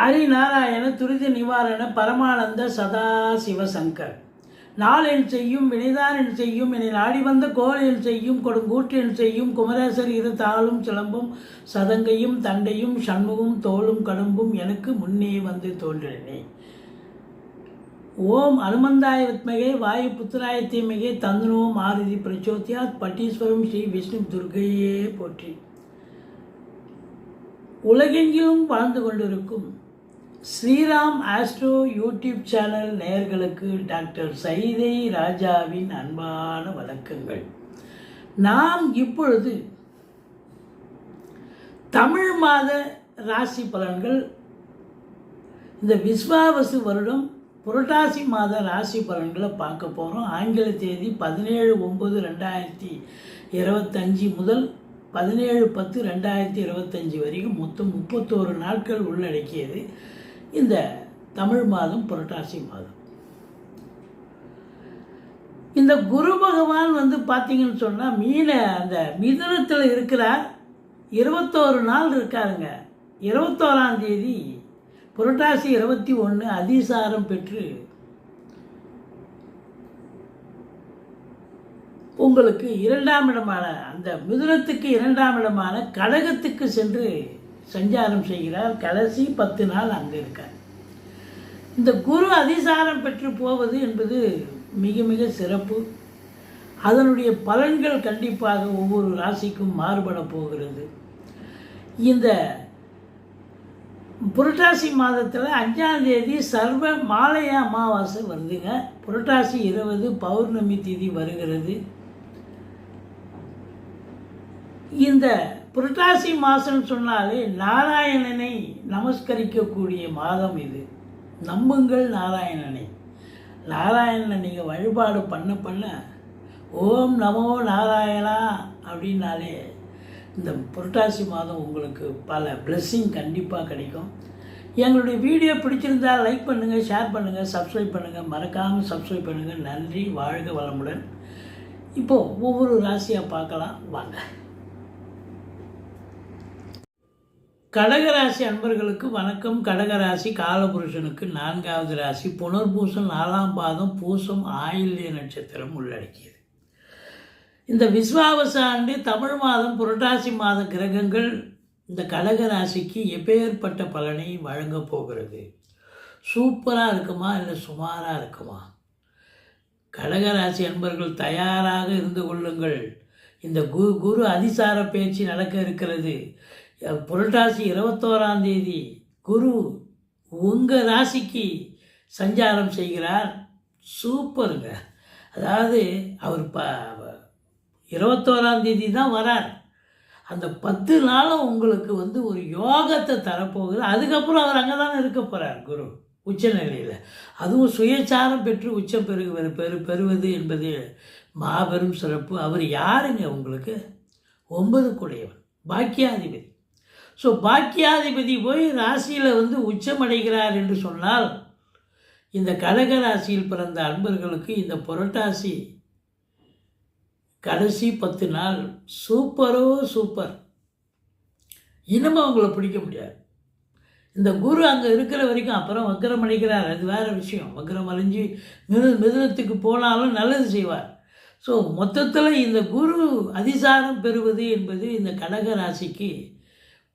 ஹரிநாராயண துரித நிவாரண பரமானந்த சதாசிவசங்கர் நாளென் செய்யும் வினைதானென் செய்யும் என்னை நாடி வந்த கோலென் செய்யும் கொடுங்கூற்றென் செய்யும் குமரேசர் இரு தாளும் சிலம்பும் சதங்கையும் தண்டையும் சண்முகம் தோளும் கடம்பும் எனக்கு முன்னே வந்து தோன்றினே. ஓம் அனுமந்தாய வித்மகே வாயு புத்திராய தீமகே தந்தனோ மாருதி பிரச்சோத்யாத் பட்டீஸ்வரம் ஸ்ரீ விஷ்ணு துர்கையே போற்றி. உலகெங்கிலும் வாழ்ந்து கொண்டிருக்கும் ஸ்ரீராம் ஆஸ்ட்ரோ யூடியூப் சேனல் நேயர்களுக்கு டாக்டர் சைதை ராஜாவின் அன்பான வணக்கங்கள். நாம் இப்பொழுது தமிழ் மாத ராசி பலன்கள், இந்த விஸ்வாவசு வருடம் புரட்டாசி மாத ராசி பலன்களை பார்க்க போகிறோம். ஆங்கில தேதி 17/9/2025 முதல் 17/10/2025 வரைக்கும் மொத்தம் 31 நாட்கள் உள்ளடக்கியது இந்த தமிழ் மாதம் புரட்டாசி மாதம். இந்த குரு பகவான் பார்த்தீங்கன்னு சொன்னால் அந்த மிதுனத்தில் இருக்கிறார். 21 நாள் இருக்காருங்க. 21ஆம் தேதி புரட்டாசி 21 அதிசாரம் பெற்று உங்களுக்கு 2ஆம் இடமான அந்த மிதுனத்துக்கு 2ஆம் இடமான கடகத்துக்கு சென்று சஞ்சாரம் செய்கிறார். கடைசி 10 நாள் அங்கே இருக்கார். இந்த குரு அதிசாரம் பெற்று போவது என்பது மிக மிக சிறப்பு. அதனுடைய பலன்கள் கண்டிப்பாக ஒவ்வொரு ராசிக்கும் மாறுபட போகிறது. இந்த புரட்டாசி மாதத்தில் 5ஆம் தேதி சர்வ மாலைய அமாவாசை வருதுங்க. புரட்டாசி 20 பௌர்ணமி திதி வருகிறது. இந்த புரட்டாசி மாதம் சொன்னாலே நாராயணனை நமஸ்கரிக்கக்கூடிய மாதம் இது. நம்புங்கள் நாராயணனை. நாராயணனை நீங்கள் வழிபாடு பண்ண ஓம் நமோ நாராயணா அப்படின்னாலே இந்த புரட்டாசி மாதம் உங்களுக்கு பல பிளெஸ்ஸிங் கண்டிப்பாக கிடைக்கும். எங்களுடைய வீடியோ பிடிச்சிருந்தால் லைக் பண்ணுங்கள், ஷேர் பண்ணுங்கள், சப்ஸ்கிரைப் பண்ணுங்கள். மறக்காமல் சப்ஸ்கிரைப் பண்ணுங்கள். நன்றி. வாழ்க வளமுடன். இப்போது ஒவ்வொரு ராசியாக பார்க்கலாம் வாங்க. கடகராசி அன்பர்களுக்கு வணக்கம். கடகராசி காலபுருஷனுக்கு 4வது ராசி. புனர்பூசம் 4ஆம் பாதம், பூசம் ஆயில்ய நட்சத்திரம் உள்ளடக்கியது. இந்த விஸ்வாவச ஆண்டு தமிழ் மாதம் புரட்டாசி மாத கிரகங்கள் இந்த கடகராசிக்கு எப்பேற்பட்ட பலனை வழங்கப் போகிறது? சூப்பராக இருக்குமா இல்லை சுமாராக இருக்குமா? கடகராசி அன்பர்கள் தயாராக இருந்து கொள்ளுங்கள். இந்த குரு அதிசார பேச்சு நடக்க இருக்கிறது. புரட்டாசி 21ஆம் தேதி குரு உங்கள் ராசிக்கு சஞ்சாரம் செய்கிறார். சூப்பருங்க. அதாவது அவர் 21ஆம் தேதி தான் வரார். அந்த 10 நாளும் உங்களுக்கு ஒரு யோகத்தை தரப்போகுது. அதுக்கப்புறம் அவர் அங்கே தானே இருக்க போகிறார் குரு உச்சநிலையில். அதுவும் சுயச்சாரம் பெற்று உச்சம் பெறுவது என்பது மாபெரும் சிறப்பு. அவர் யாருங்க உங்களுக்கு? 9 கூடையவன், பாக்கியாதிபதி. ஸோ பாக்கியாதிபதி போய் ராசியில் உச்சமடைகிறார் என்று சொன்னால் இந்த கடக ராசியில் பிறந்த அன்பர்களுக்கு இந்த புரட்டாசி கடைசி 10 நாள் சூப்பரோ சூப்பர். இனிமே அவங்கள பிடிக்க முடியாது. இந்த குரு அங்கே இருக்கிற வரைக்கும். அப்புறம் வக்ரம் அடைக்கிறார், அது வேறு விஷயம். வக்ரம் அழிஞ்சு மிதுனத்துக்கு போனாலும் நல்லது செய்வார். ஸோ மொத்தத்தில் இந்த குரு அதிசாரம் பெறுவது என்பது இந்த கடக ராசிக்கு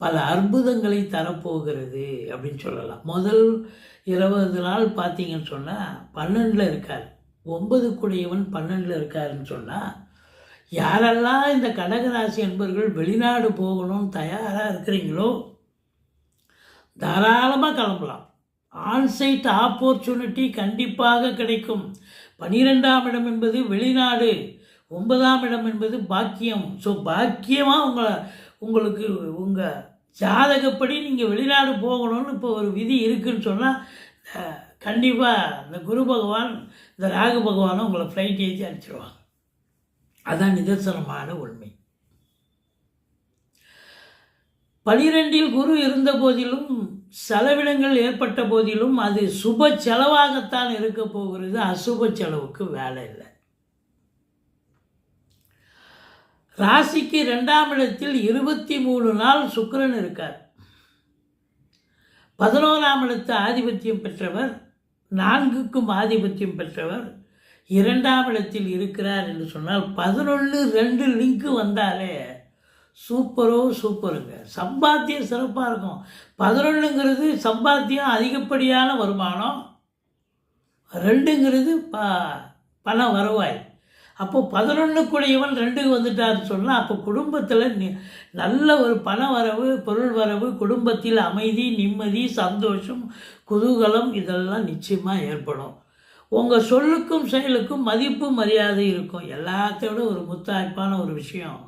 பல அற்புதங்களை தரப்போகிறது அப்படின்னு சொல்லலாம். முதல் 20 நாள் பார்த்தீங்கன்னு சொன்னால் 12ல் இருக்கார். 9 கூடையவன் 12ல் இருக்காருன்னு சொன்னால் யாரெல்லாம் இந்த கடகராசி அன்பர்கள் வெளிநாடு போகணும்னு தயாராக இருக்கிறீங்களோ தாராளமாக கிளம்பலாம். ஆன்சைட் ஆப்பர்ச்சுனிட்டி கண்டிப்பாக கிடைக்கும். 12ஆம் இடம் என்பது வெளிநாடு, 9ஆம் இடம் என்பது பாக்கியம். ஸோ பாக்கியமாக உங்களுக்கு உங்கள் ஜாதகப்படி நீங்கள் வெளிநாடு போகணும்னு இப்போ ஒரு விதி இருக்குதுன்னு சொன்னால் கண்டிப்பாக இந்த குரு பகவான் இந்த ராகு பகவானை உங்களை ஃப்ளைட் ஏற்றி அனுப்பிச்சிடுவாங்க. அதான் நிதர்சனமான உண்மை. 12ல் குரு இருந்த போதிலும் செலவினங்கள் ஏற்பட்ட போதிலும் அது சுப செலவாகத்தான் இருக்க போகிறது. அசுப செலவுக்கு வேலை இல்லை. ராசிக்கு 2ஆம் இடத்தில் 23 நாள் சுக்கிரன் இருக்கார். 11ஆம் இடத்து ஆதிபத்தியம் பெற்றவர், 4க்கும் ஆதிபத்தியம் பெற்றவர் 2ஆம் இடத்தில் இருக்கிறார் என்று சொன்னால் 11-2 லிங்க்கு வந்தாலே சூப்பருங்க. சம்பாத்தியம் சிறப்பாக இருக்கும். 11ங்கிறது சம்பாத்தியம், அதிகப்படியான வருமானம். 2ங்கிறது பண வருவாய். அப்போ 11 2க்கு வந்துட்டாருன்னு சொன்னால் அப்போ குடும்பத்தில் நல்ல ஒரு பண வரவு, பொருள் வரவு, குடும்பத்தில் அமைதி, நிம்மதி, சந்தோஷம், குதூகலம் இதெல்லாம் நிச்சயமாக ஏற்படும். உங்கள் சொல்லுக்கும் செயலுக்கும் மதிப்பு மரியாதை இருக்கும். எல்லாத்தையோட ஒரு முத்தாய்ப்பான ஒரு விஷயம்,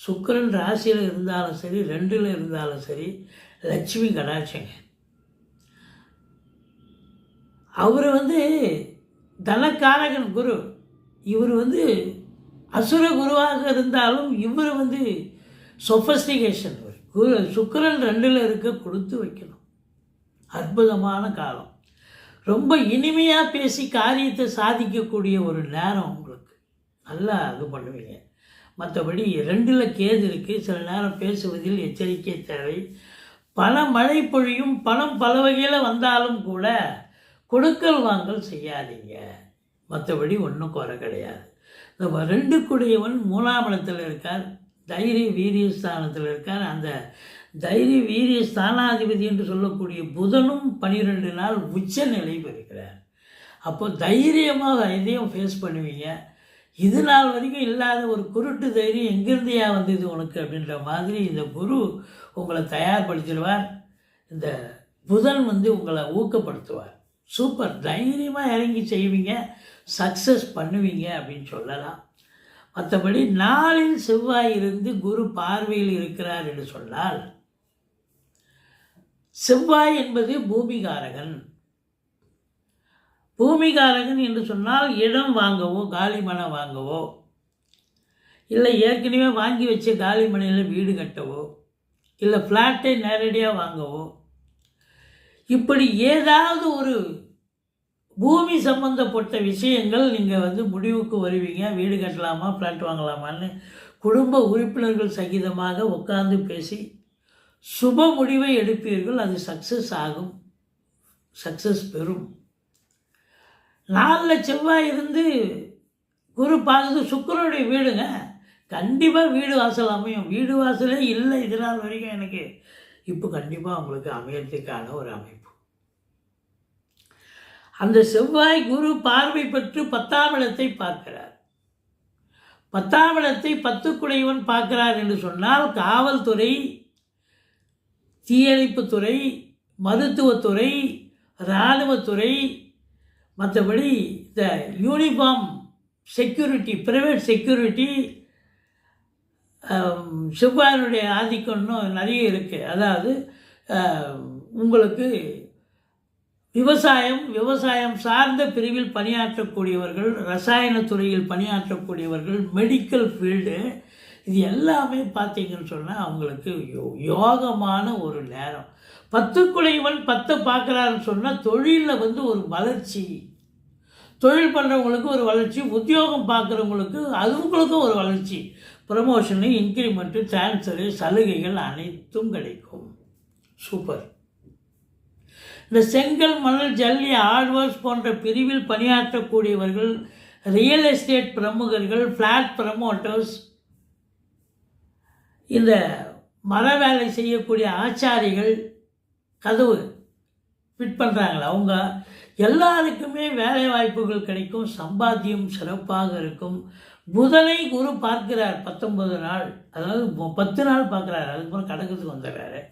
சுக்கிரன் ராசியில் இருந்தாலும் சரி, 2ல் இருந்தாலும் சரி, லட்சுமி கடாட்சங்க. அவர் தனக்காரகன் குரு. இவர் அசுர குருவாக இருந்தாலும் இவர் சொஃபஸ்டிகேஷன். குரு சுக்கிரன் 2ல் இருக்க கொடுத்து வைக்கணும். அற்புதமான காலம். ரொம்ப இனிமையாக பேசி காரியத்தை சாதிக்கக்கூடிய ஒரு நேரம் உங்களுக்கு. நல்லா இது பண்ணுவீங்க. மற்றபடி 2ல் கேது இருக்குது. சில நேரம் பேசுவதில் எச்சரிக்கை தேவை. பண மழை பொழியும். பணம் பல வகையில் வந்தாலும் கூட கொடுக்கல் வாங்கல் செய்யாதீங்க. மற்றபடி ஒன்றும் குறை கிடையாது. இந்த 2 3ஆம் இடத்தில் இருக்கார். தைரிய வீரிய ஸ்தானத்தில் இருக்கார். அந்த தைரிய வீரிய ஸ்தானாதிபதி என்று சொல்லக்கூடிய புதனும் 12 நாள் உச்ச நிலை பெறுகிறார். அப்போ தைரியமாக இதையும் ஃபேஸ் பண்ணுவீங்க. இது நாள் வரைக்கும் இல்லாத ஒரு குருட்டு தைரியம் எங்கிருந்தையா வந்தது உனக்கு அப்படின்ற மாதிரி இந்த குரு உங்களை தயார்படுத்திடுவார். இந்த புதன் உங்களை ஊக்கப்படுத்துவார். சூப்பர், தைரியமாக இறங்கி செய்வீங்க, சக்ஸஸ் பண்ணுவீங்க அப்படின்னு சொல்லலாம். மற்றபடி 4ல் செவ்வாய் இருந்து குரு பார்வையில் இருக்கிறார் என்று சொன்னால், செவ்வாய் என்பது பூமிகாரகன். பூமிகாரகன் என்று சொன்னால் இடம் வாங்கவோ, காலி மனை வாங்கவோ, இல்லை ஏற்கனவே வாங்கி வச்ச காலி மனையில் வீடு கட்டவோ, இல்லை ஃப்ளாட்டை நேரடியாக வாங்கவோ, இப்படி ஏதாவது ஒரு பூமி சம்பந்தப்பட்ட விஷயங்கள் நீங்கள் முடிவுக்கு வருவீங்க. வீடு கட்டலாமா, ஃப்ளாட் வாங்கலாமான்னு குடும்ப உறுப்பினர்கள் சகிதமாக உட்கார்ந்து பேசி சுப முடிவை எடுப்பீர்கள். அது சக்ஸஸ் ஆகும், சக்ஸஸ் பெறும். 4ல் செவ்வாய் இருந்து குரு பார்க்குறது சுக்கிரனுடைய வீடுங்க. கண்டிப்பாக வீடு வாசல் அமையும். வீடு வாசலே இல்லை இது நாள் வரைக்கும் எனக்கு. இப்போ கண்டிப்பாக உங்களுக்கு அமையறதுக்கான ஒரு அமைப்பு. அந்த செவ்வாய் குரு பார்வை பெற்று 10ஆம் இடத்தை பார்க்கிறார். 10ஆம் இடத்தை 10 பார்க்கிறார் என்று சொன்னால் காவல்துறை, தீயணைப்புத்துறை, மருத்துவத்துறை, இராணுவத்துறை, மற்றபடி இந்த யூனிஃபார்ம் செக்யூரிட்டி, ப்ரைவேட் செக்யூரிட்டி, செவ்வாயினுடைய ஆதிக்கம் இன்னும் நிறைய இருக்குது. அதாவது உங்களுக்கு விவசாயம் சார்ந்த பிரிவில் பணியாற்றக்கூடியவர்கள், ரசாயனத்துறையில் பணியாற்றக்கூடியவர்கள், மெடிக்கல் ஃபீல்டு, இது எல்லாமே பார்த்தீங்கன்னு சொன்னால் அவங்களுக்கு யோகமான ஒரு நேரம். 10 பார்க்குறாருன்னு சொன்னால் தொழிலில் ஒரு வளர்ச்சி, தொழில் பண்ணுறவங்களுக்கு ஒரு வளர்ச்சி, உத்தியோகம் பார்க்குறவங்களுக்கு அதுங்களுக்கும் ஒரு வளர்ச்சி, ப்ரமோஷனு, இன்க்ரிமெண்ட்டு, டிரான்ஸ்ஃபரு, சலுகைகள் அனைத்தும் கிடைக்கும். சூப்பர். இந்த செங்கல், மணல், ஜல்லி, ஆழ்வார்ஸ் போன்ற பிரிவில் பணியாற்றக்கூடியவர்கள், ரியல் எஸ்டேட் பிரமுகர்கள், ஃப்ளாட் ப்ரமோட்டர்ஸ், இந்த மர வேலை செய்யக்கூடிய ஆச்சாரிகள், கதவு ஃபிட் பண்ணுறாங்களே அவங்க எல்லாருக்குமே வேலை வாய்ப்புகள் கிடைக்கும். சம்பாத்தியம் சிறப்பாக இருக்கும். புதனை குரு பார்க்கிறார் 19 நாள், அதாவது 10 நாள் பார்க்குறாரு. அதுக்கப்புறம் கடக்கிறதுக்கு வந்துடுறாரு.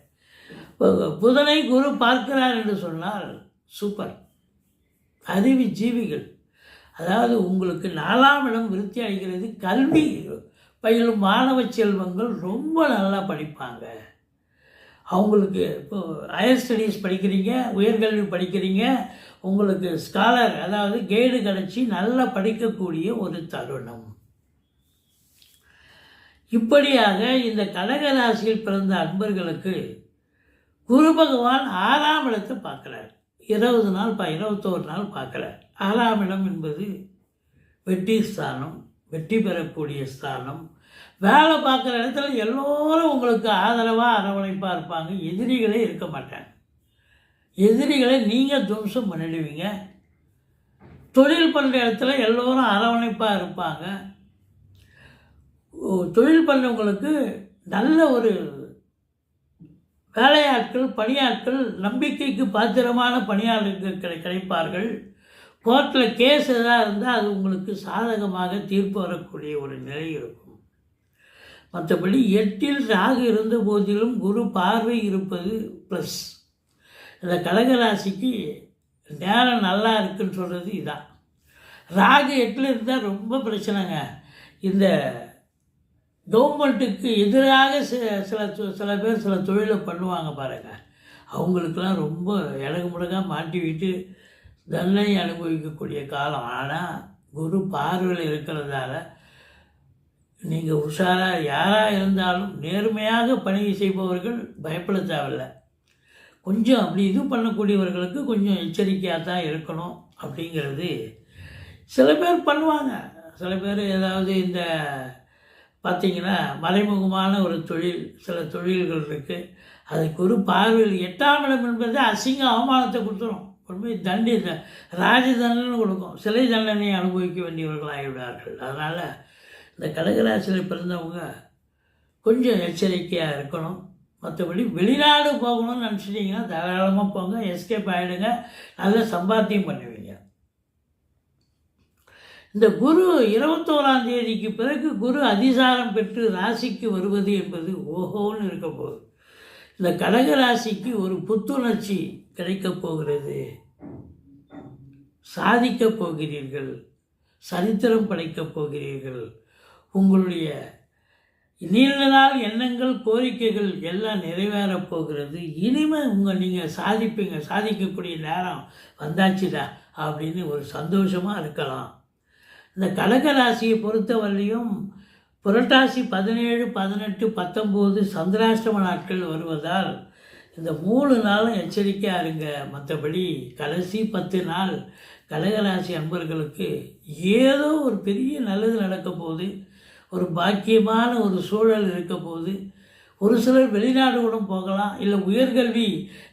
புதனை குரு பார்க்கிறார் என்று சொன்னால் சூப்பர். அறிவு ஜீவிகள், அதாவது உங்களுக்கு 4ஆம் இடம் விருத்தி அடைகிறது. கல்வி பயிலும் மாணவ செல்வங்கள் ரொம்ப நல்லா படிப்பாங்க. அவங்களுக்கு இப்போ ஹையர் ஸ்டடீஸ் படிக்கிறீங்க, உயர்கல்வி படிக்கிறீங்க, உங்களுக்கு ஸ்காலர் அதாவது கைடு கிடச்சி நல்லா படிக்கக்கூடிய ஒரு தருணம். இப்படியாக இந்த கடகராசியில் பிறந்த அன்பர்களுக்கு குரு பகவான் 6ஆம் இடத்தை பார்க்குறார். 21 நாள் பார்க்குறார். 6ஆம் இடம் என்பது வெற்றி ஸ்தானம், வெற்றி பெறக்கூடிய ஸ்தானம். வேலை பார்க்குற இடத்துல எல்லோரும் உங்களுக்கு ஆதரவாக அரவணைப்பாக இருப்பாங்க. எதிரிகளே இருக்க மாட்டாங்க. எதிரிகளை நீங்கள் துவம்சம் பண்ணிடுவீங்க. தொழில் பண்ணுற இடத்துல எல்லோரும் அரவணைப்பாக இருப்பாங்க. தொழில் பண்ணுறவங்களுக்கு நல்ல ஒரு வேலையாட்கள், பணியாட்கள், நம்பிக்கைக்கு பாத்திரமான பணியாளர்கள் கிடைப்பார்கள். கோர்ட்டில் கேஸ் எதாவது இருந்தால் அது உங்களுக்கு சாதகமாக தீர்ப்பு வரக்கூடிய ஒரு நிலை இருக்கும். மற்றபடி 8ல் ராகு இருந்த போதிலும் குரு பார்வை இருப்பது ப்ளஸ். இந்த கடகராசிக்கு நேரம் நல்லா இருக்குன்னு சொல்கிறது இதான். ராகு 8ல் இருந்தால் ரொம்ப பிரச்சனைங்க. இந்த கவர்மெண்ட்டுக்கு எதிராக சில பேர் சில தொழிலை பண்ணுவாங்க பாருங்கள், அவங்களுக்கெல்லாம் ரொம்ப இடகு முடக்காக மாட்டி விட்டு தண்டனை அனுபவிக்கக்கூடிய காலம். ஆனால் குரு பார்வையில் இருக்கிறதால நீங்கள் உஷாராக யாராக இருந்தாலும் நேர்மையாக பணி செய்பவர்கள் பயப்பட தேவையில்லை. கொஞ்சம் அப்படி இது பண்ணக்கூடியவர்களுக்கு கொஞ்சம் எச்சரிக்கையாக தான் இருக்கணும். அப்படிங்கிறது சில பேர் பண்ணுவாங்க. சில பேர் ஏதாவது இந்த பார்த்திங்கன்னா மறைமுகமான ஒரு தொழில், சில தொழில்கள் இருக்குது. அதுக்கு ஒரு பார்வையில் 8ஆம் இடம் என்பது அசிங்க அவமானத்தை கொடுத்துரும். கொண்டு ராஜ தண்டனை கொடுக்கும். சிலை தண்டனையை அனுபவிக்க வேண்டியவர்களாகிவிடார்கள். அதனால் இந்த கடகராசியில் பிறந்தவங்க கொஞ்சம் எச்சரிக்கையாக இருக்கணும். மற்றபடி வெளிநாடு போகணும்னு நினச்சிட்டிங்கன்னா தாராளமாக போங்க, எஸ்கேப் ஆகிடுங்க, நல்ல சம்பாத்தியம் பண்ணுவீங்க. இந்த குரு 21ஆம் தேதிக்கு பிறகு குரு அதிசாரம் பெற்று ராசிக்கு வருவது என்பது ஓஹோன்னு இருக்க போகுது. இந்த கடகராசிக்கு ஒரு புத்துணர்ச்சி கிடைக்கப் போகிறது. சாதிக்கப் போகிறீர்கள், சரித்திரம் படைக்கப் போகிறீர்கள். உங்களுடைய நீண்ட நாள் எண்ணங்கள், கோரிக்கைகள் எல்லாம் நிறைவேறப் போகிறது. இனிமேல் நீங்கள் சாதிப்பீங்க, சாதிக்கக்கூடிய நேரம் வந்தாச்சுடா அப்படின்னு ஒரு சந்தோஷமாக இருக்கலாம். இந்த கடகராசியை பொறுத்தவரையிலையும் புரட்டாசி 17, 18, 19 சந்திராஷ்டம நாட்கள் வருவதால் இந்த 3 நாளும் எச்சரிக்கையாக இருங்க. மற்றபடி கடைசி 10 நாள் கடகராசி அன்பர்களுக்கு ஏதோ ஒரு பெரிய நல்லது நடக்க போகுது. ஒரு பாக்கியமான ஒரு சூழல் இருக்க போகுது. ஒரு சிலர் வெளிநாடு கூட போகலாம். இல்லை உயர்கல்வி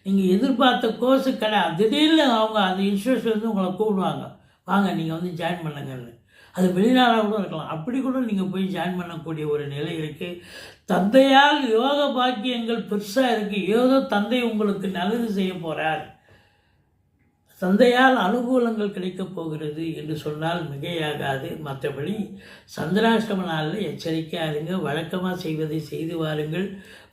நீங்கள் எதிர்பார்த்த கோர்ஸு திடீர்னு அவங்க அந்த இன்ஸ்டியூஷன் வந்து உங்களை கூப்பிடுவாங்க, வாங்க நீங்கள் வந்து ஜாயின் பண்ணுங்கன்னு. அது வெளிநாடாக கூட இருக்கலாம். அப்படி கூட நீங்கள் போய் ஜாயின் பண்ணக்கூடிய ஒரு நிலை இருக்குது. தந்தையால் யோக பாக்கியங்கள் பெருசாக இருக்குது. ஏதோ தந்தை உங்களுக்கு நல்லது செய்ய போகிறார், தந்தையால் அனுகூலங்கள் கிடைக்கப் போகிறது என்று சொன்னால் மிகையாகாது. மற்றபடி சந்திராஷ்டம நாளில் எச்சரிக்கையாக இருங்க. வழக்கமாக செய்வதை செய்து வாருங்கள்.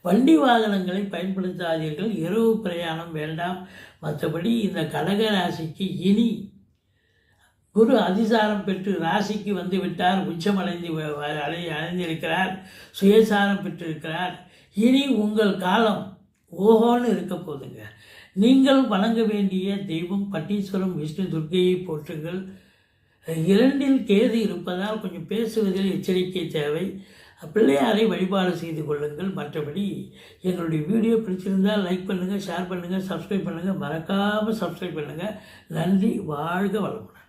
வண்டி வாகனங்களை பயன்படுத்தாதீர்கள். இரவு பிரயாணம் வேண்டாம். மற்றபடி இந்த கடக ராசிக்கு இனி குரு அதிசாரம் பெற்று ராசிக்கு வந்து விட்டார். உச்சம் அடைந்திருக்கிறார். சுயசாரம் பெற்றிருக்கிறார். இனி உங்கள் காலம் ஓஹோன்னு இருக்க போதுங்க. நீங்கள் வணங்க வேண்டிய தெய்வம் பட்டீஸ்வரம், விஷ்ணு, துர்க்கையை போற்றுங்கள். 2ல் கேது இருப்பதால் கொஞ்சம் பேசுவதில் எச்சரிக்கை தேவை. பிள்ளையாரை வழிபாடு செய்து கொள்ளுங்கள். மற்றபடி எங்களுடைய வீடியோ பிடிச்சிருந்தால் லைக் பண்ணுங்கள், ஷேர் பண்ணுங்கள், சப்ஸ்கிரைப் பண்ணுங்கள். மறக்காமல் சப்ஸ்கிரைப் பண்ணுங்கள். நன்றி. வாழ்க வளமுடன்.